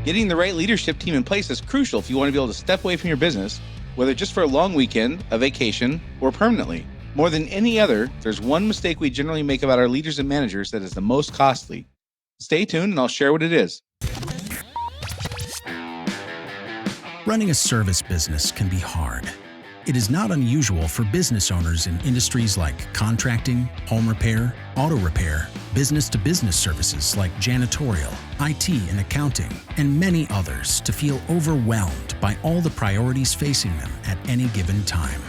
Getting the right leadership team in place is crucial if you want to be able to step away from your business, whether just for a long weekend, a vacation, or permanently. More than any other, there's one mistake we generally make about our leaders and managers that is the most costly. Stay tuned and I'll share what it is. Running a service business can be hard. It is not unusual for business owners in industries like contracting, home repair, auto repair, business-to-business services like janitorial, IT and accounting, and many others to feel overwhelmed by all the priorities facing them at any given time.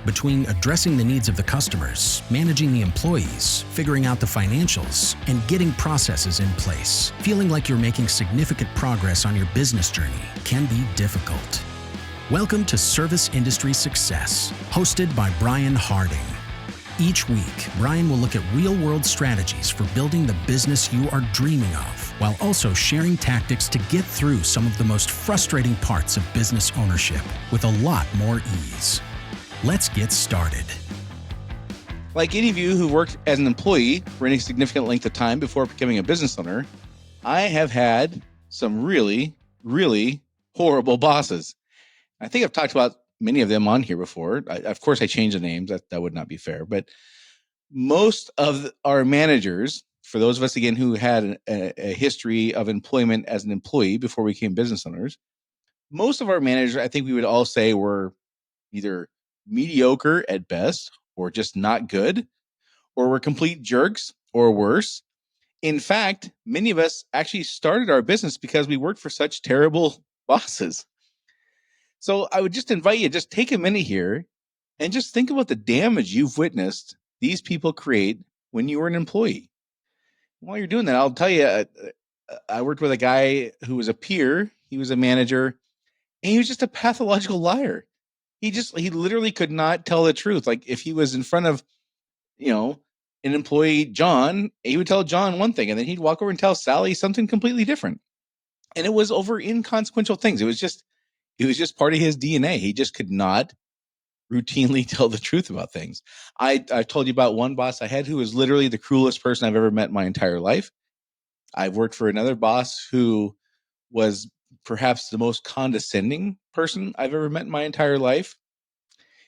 Between addressing the needs of the customers, managing the employees, figuring out the financials, and getting processes in place, feeling like you're making significant progress on your business journey can be difficult. Welcome to Service Industry Success, hosted by Brian Harding. Each week, Brian will look at real-world strategies for building the business you are dreaming of, while also sharing tactics to get through some of the most frustrating parts of business ownership with a lot more ease. Let's get started. Like any of you who worked as an employee for any significant length of time before becoming a business owner, I have had some really, really horrible bosses. I think I've talked about many of them on here before. Of course, I changed the names. That would not be fair. But most of our managers, for those of us, again, who had a history of employment as an employee before we became business owners, most of our managers, I think we would all say, were either mediocre at best or just not good, or were complete jerks or worse. In fact, many of us actually started our business because we worked for such terrible bosses. So I would just invite you, just take a minute here and just think about the damage you've witnessed these people create when you were an employee. While you're doing that, I'll tell you, I worked with a guy who was a peer. He was a manager, and he was just a pathological liar. He literally could not tell the truth. Like if he was in front of, an employee, John, he would tell John one thing, and then he'd walk over and tell Sally something completely different. And it was over inconsequential things. It was just part of his DNA. He just could not routinely tell the truth about things. I've told you about one boss I had who was literally the cruelest person I've ever met in my entire life. I've worked for another boss who was perhaps the most condescending person I've ever met in my entire life.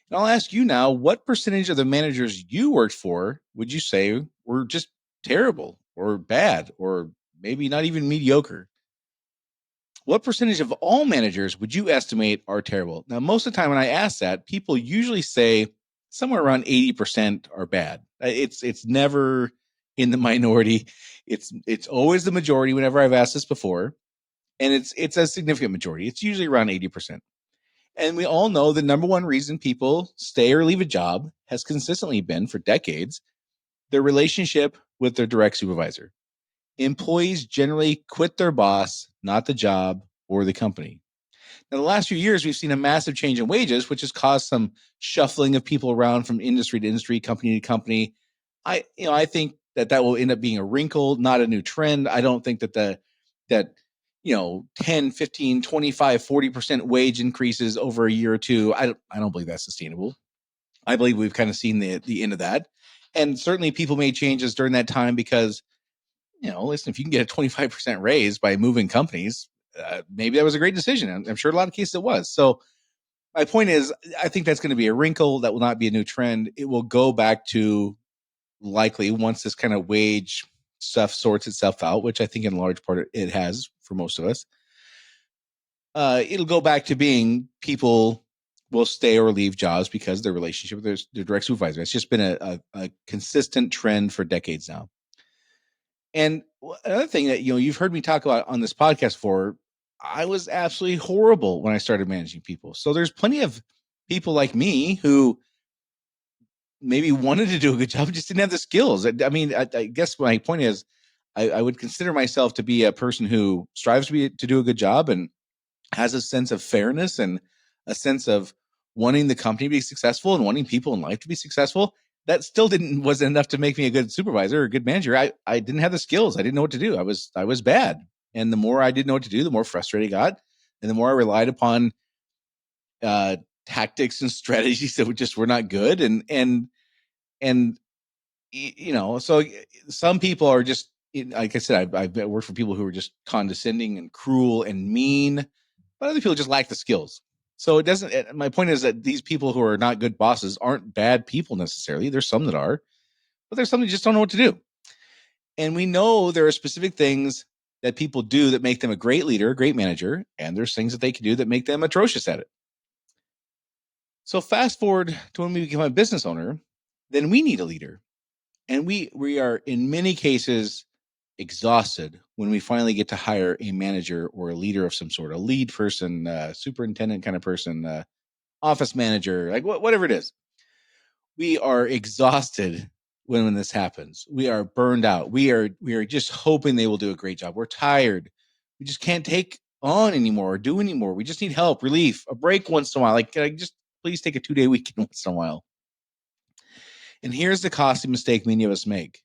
And I'll ask you now, what percentage of the managers you worked for would you say were just terrible or bad or maybe not even mediocre? What percentage of all managers would you estimate are terrible? Now, most of the time when I ask that, people usually say somewhere around 80% are bad. It's never in the minority. It's always the majority whenever I've asked this before. And it's a significant majority. It's usually around 80%. And we all know the number one reason people stay or leave a job has consistently been for decades their relationship with their direct supervisor. Employees generally quit their boss, not the job or the company. Now, the last few years, we've seen a massive change in wages, which has caused some shuffling of people around from industry to industry, company to company. I think that will end up being a wrinkle, not a new trend. I don't think that 10, 15, 25, 40% wage increases over a year or two, I don't believe that's sustainable. I believe we've kind of seen the end of that. And certainly people made changes during that time because listen, if you can get a 25% raise by moving companies, maybe that was a great decision. I'm sure a lot of cases it was. So my point is, I think that's going to be a wrinkle. That will not be a new trend. It will go back to likely once this kind of wage stuff sorts itself out, which I think in large part it has for most of us. It'll go back to being people will stay or leave jobs because of their relationship with their direct supervisor. It's just been a consistent trend for decades now. And another thing that, you've heard me talk about on this podcast before, I was absolutely horrible when I started managing people. So there's plenty of people like me who maybe wanted to do a good job, just didn't have the skills. I guess my point is I would consider myself to be a person who strives to do a good job and has a sense of fairness and a sense of wanting the company to be successful and wanting people in life to be successful. That still wasn't enough to make me a good supervisor or a good manager. I didn't have the skills. I didn't know what to do. I was bad. And the more I didn't know what to do, the more frustrated I got. And the more I relied upon tactics and strategies that just were not good. And so some people are just like I said, I've worked for people who are just condescending and cruel and mean, but other people just lack the skills. So it doesn't. My point is that these people who are not good bosses aren't bad people necessarily. There's some that are, but there's some that just don't know what to do. And we know there are specific things that people do that make them a great leader, a great manager, and there's things that they can do that make them atrocious at it. So fast forward to when we become a business owner, then we need a leader. And we are in many cases exhausted when we finally get to hire a manager or a leader of some sort, a lead person, superintendent kind of person, office manager, like whatever it is. We are exhausted when this happens. We are burned out. We are just hoping they will do a great job. We're tired. We just can't take on anymore or do anymore. We just need help, relief, a break once in a while. Like, can I just please take a 2-day weekend once in a while? And here's the costly mistake many of us make.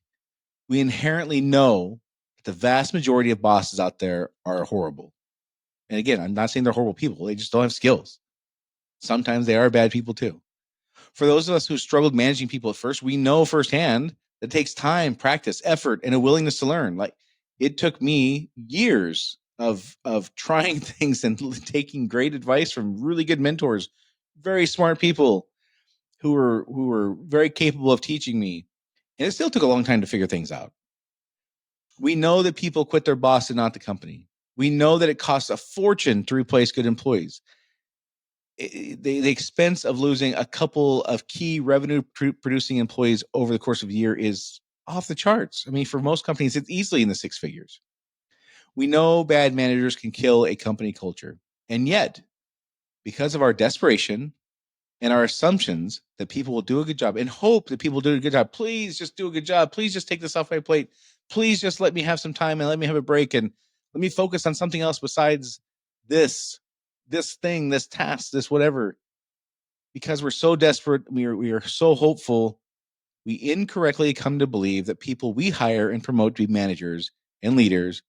We inherently know that the vast majority of bosses out there are horrible. And again, I'm not saying they're horrible people. They just don't have skills. Sometimes they are bad people too. For those of us who struggled managing people at first, we know firsthand that it takes time, practice, effort, and a willingness to learn. Like, it took me years of trying things and taking great advice from really good mentors, very smart people who were very capable of teaching me. And it still took a long time to figure things out. We know that people quit their boss and not the company. We know that it costs a fortune to replace good employees. The expense of losing a couple of key revenue producing employees over the course of a year is off the charts. I mean, for most companies, it's easily in the six figures. We know bad managers can kill a company culture. And yet, because of our desperation and our assumptions that people will do a good job and hope that people do a good job, please just do a good job. Please just take this off my plate. Please just let me have some time and let me have a break and let me focus on something else besides this thing, this task, this whatever. Because we're so desperate, we are so hopeful, we incorrectly come to believe that people we hire and promote to be managers and leaders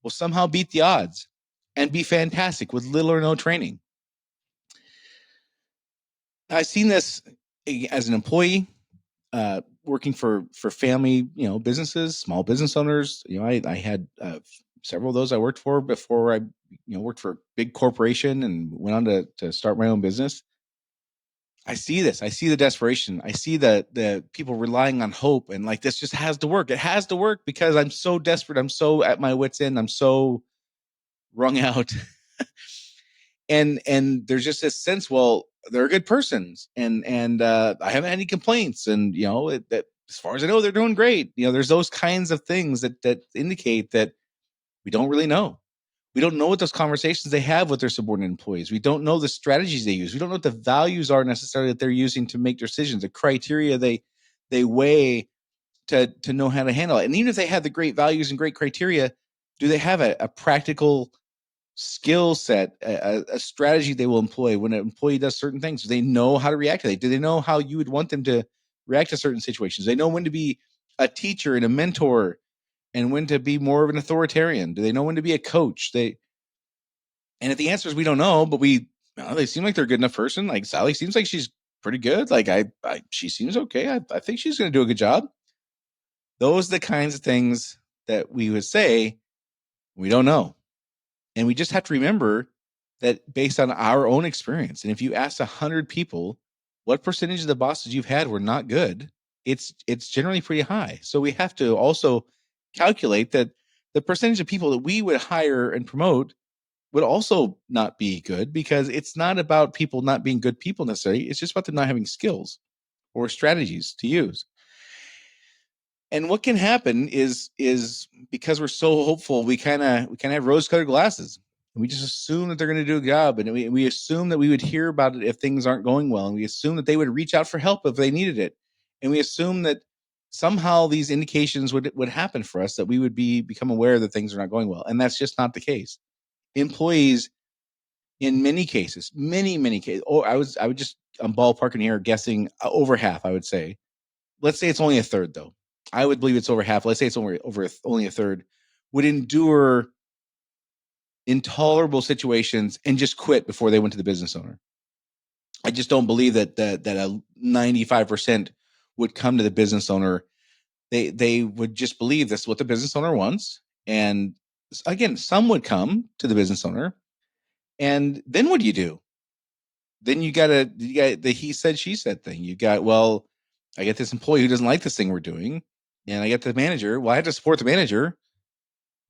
will somehow beat the odds and be fantastic with little or no training. I've seen this as an employee, working for family, businesses, small business owners. I had several of those I worked for before I, worked for a big corporation and went on to start my own business. I see this. I see the desperation. I see the people relying on hope and like, this just has to work. It has to work because I'm so desperate. I'm so at my wit's end. I'm so wrung out. and there's just this sense, well, they're good persons and I haven't had any complaints. And, that as far as I know, they're doing great. There's those kinds of things that indicate that we don't really know. We don't know what those conversations they have with their subordinate employees. We don't know the strategies they use. We don't know what the values are necessarily that they're using to make decisions, the criteria they weigh to know how to handle it. And even if they have the great values and great criteria, do they have a practical skill set, a strategy they will employ when an employee does certain things? Do they know how to react to it? Do they know how you would want them to react to certain situations? Do they know when to be a teacher and a mentor and when to be more of an authoritarian? Do they know when to be a coach? And if the answer is we don't know, but they seem like they're a good enough person. Like Sally seems like she's pretty good. Like she seems okay. I think she's going to do a good job. Those are the kinds of things that we would say we don't know. And we just have to remember that based on our own experience. And if you ask 100 people, what percentage of the bosses you've had were not good, it's generally pretty high. So we have to also calculate that the percentage of people that we would hire and promote would also not be good, because it's not about people not being good people necessarily. It's just about them not having skills or strategies to use. And what can happen is because we're so hopeful, we kind of have rose-colored glasses. And we just assume that they're going to do a job, and we assume that we would hear about it if things aren't going well, and we assume that they would reach out for help if they needed it, and we assume that somehow these indications would happen for us, that we would become aware that things are not going well, and that's just not the case. Employees, in many cases, many cases, I'm ballparking here, guessing over half. I would say, let's say it's only a third, though. I would believe it's over half. Let's say it's only a third would endure intolerable situations and just quit before they went to the business owner. I just don't believe that a 95% would come to the business owner They would just believe this is what the business owner wants. And again, some would come to the business owner, and then what do? Then you got the he said, she said thing. You got, well, I get this employee who doesn't like this thing we're doing, and I get the manager. Well, I have to support the manager.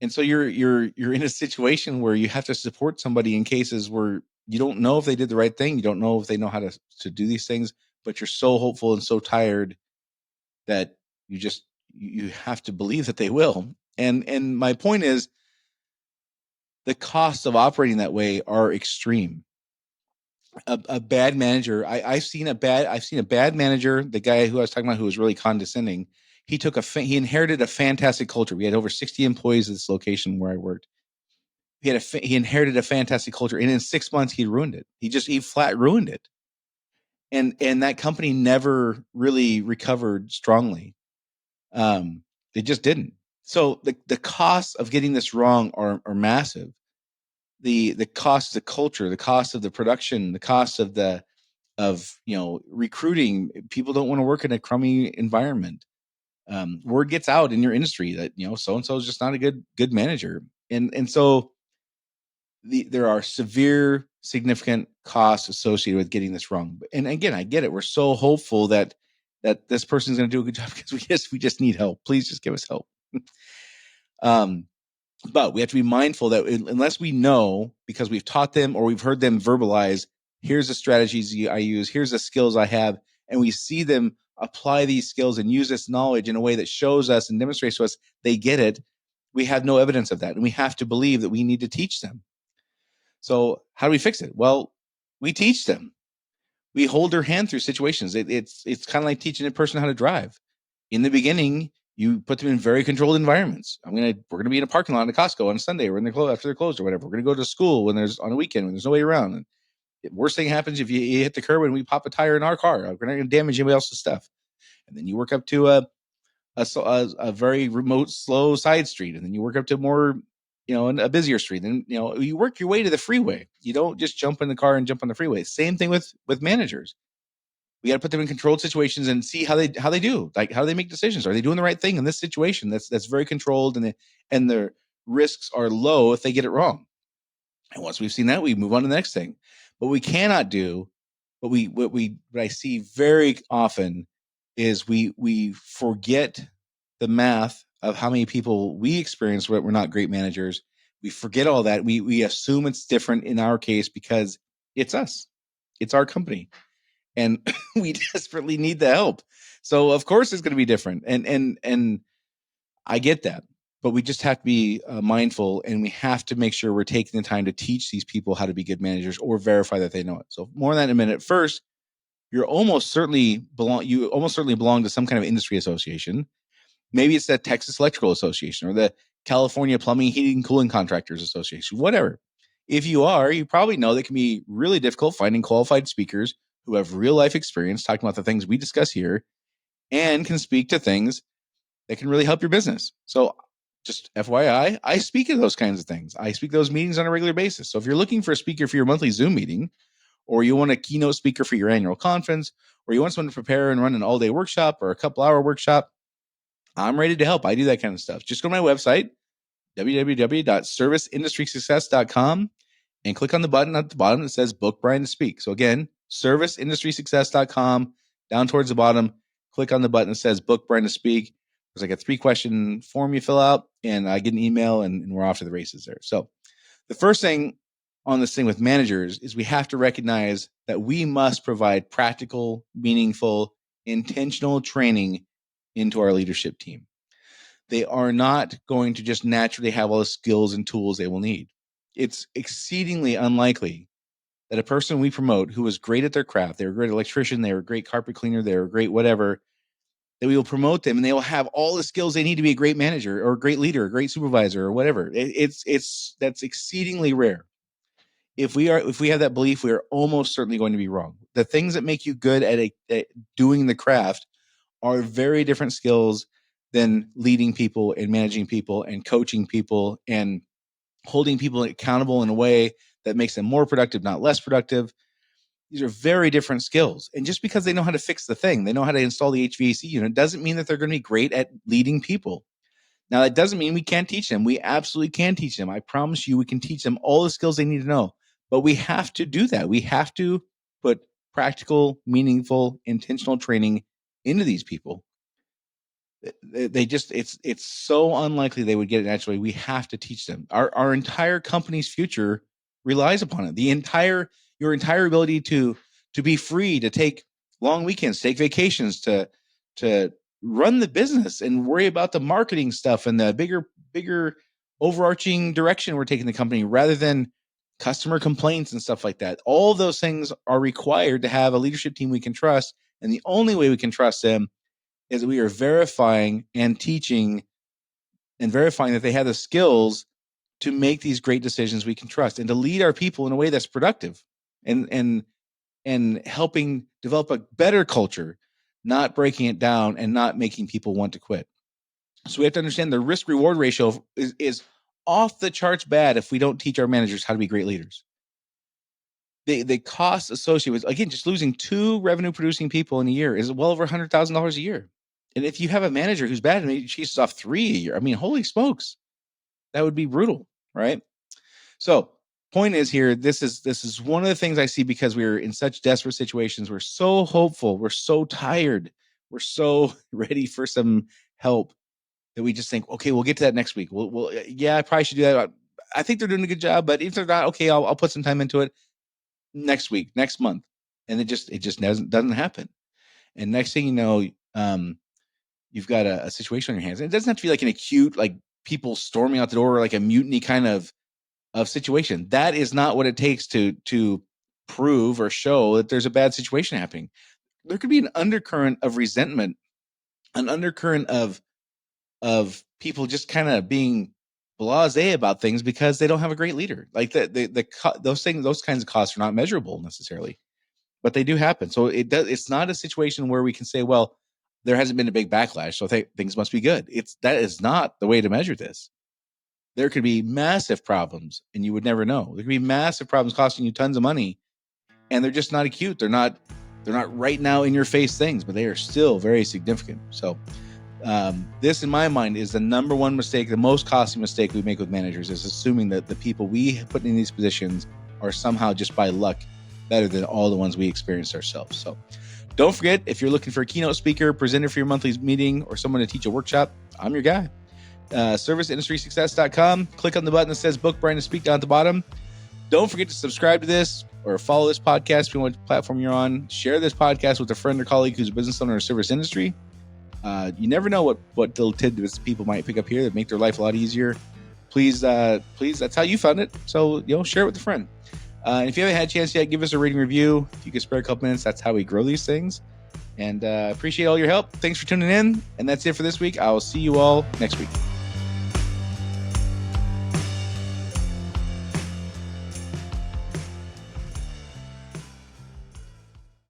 And so you're in a situation where you have to support somebody in cases where you don't know if they did the right thing. You don't know if they know how to do these things, but you're so hopeful and so tired that you have to believe that they will. And my point is, the costs of operating that way are extreme. A bad manager, I've seen a bad manager, the guy who I was talking about who was really condescending. He inherited a fantastic culture. We had over 60 employees at this location where I worked. He inherited a fantastic culture, and in 6 months he ruined it. He flat ruined it. And that company never really recovered strongly. It just didn't. So the costs of getting this wrong are massive. The cost of the culture, the cost of the production, the cost of recruiting. People don't want to work in a crummy environment. Word gets out in your industry that so and so is just not a good manager, and so there are severe, significant costs associated with getting this wrong. And again, I get it. We're so hopeful that this person's going to do a good job because we just need help. Please just give us help. But we have to be mindful that unless we know, because we've taught them or we've heard them verbalize, here's the strategies I use, here's the skills I have, and we see them apply these skills and use this knowledge in a way that shows us and demonstrates to us they get it, we have no evidence of that. And we have to believe that we need to teach them. So how do we fix it? Well, we teach them. We hold their hand through situations. It's kind of like teaching a person how to drive. In the beginning, you put them in very controlled environments. We're gonna be in a parking lot at Costco on a Sunday, or after they're closed or whatever. We're gonna go to school on a weekend when there's no way around. And the worst thing happens if you hit the curb and we pop a tire in our car. We're not gonna damage anybody else's stuff. And then you work up to a very remote, slow side street, and then you work up to more, a busier street. Then you work your way to the freeway. You don't just jump in the car and jump on the freeway. Same thing with managers. We got to put them in controlled situations and see how they do. Like, how do they make decisions? Are they doing the right thing in this situation? That's very controlled, and the risks are low if they get it wrong. And once we've seen that, we move on to the next thing. But we cannot do what I see very often is we forget the math of how many people we experience where we're not great managers. We forget all that. We assume it's different in our case because it's us. It's our company. And we desperately need the help. So of course it's going to be different. And I get that, but we just have to be mindful, and we have to make sure we're taking the time to teach these people how to be good managers or verify that they know it. So more on that in a minute. First, you almost certainly belong to some kind of industry association. Maybe it's the Texas Electrical Association or the California Plumbing, Heating, and Cooling Contractors Association, whatever. If you are, you probably know that it can be really difficult finding qualified speakers who have real life experience talking about the things we discuss here and can speak to things that can really help your business. So just FYI, I speak at those kinds of things. I speak those meetings on a regular basis. So if you're looking for a speaker for your monthly Zoom meeting, or you want a keynote speaker for your annual conference, or you want someone to prepare and run an all-day workshop or a couple-hour workshop, I'm ready to help. I do that kind of stuff. Just go to my website, www.serviceindustrysuccess.com, and click on the button at the bottom that says Book Brian to Speak. So again, serviceindustrysuccess.com, down towards the bottom, click on the button that says Book Brian to Speak. There's like a 3-question form you fill out, and I get an email, and we're off to the races there. So the first thing on this thing with managers is we have to recognize that we must provide practical, meaningful, intentional training into our leadership team. They are not going to just naturally have all the skills and tools they will need. It's exceedingly unlikely that a person we promote who is great at their craft, they were a great electrician, they were a great carpet cleaner, they were a great whatever, that we will promote them and they will have all the skills they need to be a great manager or a great leader, a great supervisor or whatever. That's exceedingly rare. If we have that belief, we are almost certainly going to be wrong. The things that make you good at doing the craft are very different skills than leading people and managing people and coaching people and holding people accountable in a way that makes them more productive, not less productive. These are very different skills. And just because they know how to fix the thing, they know how to install the HVAC unit, doesn't mean that they're going to be great at leading people. Now, that doesn't mean we can't teach them. We absolutely can teach them. I promise you, we can teach them all the skills they need to know. But we have to do that. We have to put practical, meaningful, intentional training into these people. They just, it's so unlikely they would get it naturally. We have to teach them. Our entire company's future relies upon it. Your entire ability to be free, to take long weekends, take vacations, to run the business and worry about the marketing stuff and the bigger overarching direction we're taking the company, rather than customer complaints and stuff like that. All those things are required to have a leadership team we can trust. And the only way we can trust them is that we are verifying and teaching and verifying that they have the skills to make these great decisions we can trust, and to lead our people in a way that's productive and helping develop a better culture, not breaking it down and not making people want to quit. So we have to understand the risk reward ratio is off the charts bad if we don't teach our managers how to be great leaders. The cost associated with, again, just losing 2 revenue producing people in a year is well over $100,000 a year. And if you have a manager who's bad and he chases off 3 a year, I mean, holy smokes, that would be brutal, right? So point is here, this is one of the things I see, because we're in such desperate situations. We're so hopeful. We're so tired. We're so ready for some help that we just think, okay, we'll get to that next week. We'll yeah, I probably should do that. I think they're doing a good job, but if they're not, okay, I'll put some time into it next week, next month. And it just doesn't happen. And next thing you know, you've got a situation on your hands. And it doesn't have to be like an acute, like people storming out the door, like a mutiny kind of situation. That is not what it takes to prove or show that there's a bad situation happening. There could be an undercurrent of resentment, an undercurrent of people just kind of being blasé about things because they don't have a great leader. Like those kinds of costs are not measurable necessarily, but they do happen. So it's not a situation where we can say, well, there hasn't been a big backlash, so things must be good. That is not the way to measure this. There could be massive problems and you would never know. There could be massive problems costing you tons of money, and they're just not acute. They're not right now in your face things, but they are still very significant. So this, in my mind, is the number one mistake, the most costly mistake we make with managers, is assuming that the people we put in these positions are somehow just by luck better than all the ones we experienced ourselves. So don't forget, if you're looking for a keynote speaker, presenter for your monthly meeting, or someone to teach a workshop, I'm your guy. ServiceIndustrySuccess.com. Click on the button that says book Brian to speak down at the bottom. Don't forget to subscribe to this or follow this podcast if you want what platform you're on. Share this podcast with a friend or colleague who's a business owner or service industry. You never know what little tidbits people might pick up here that make their life a lot easier. Please, that's how you found it. So, share it with a friend. And if you haven't had a chance yet, give us a rating review. If you could spare a couple minutes, that's how we grow these things. And appreciate all your help. Thanks for tuning in. And that's it for this week. I will see you all next week.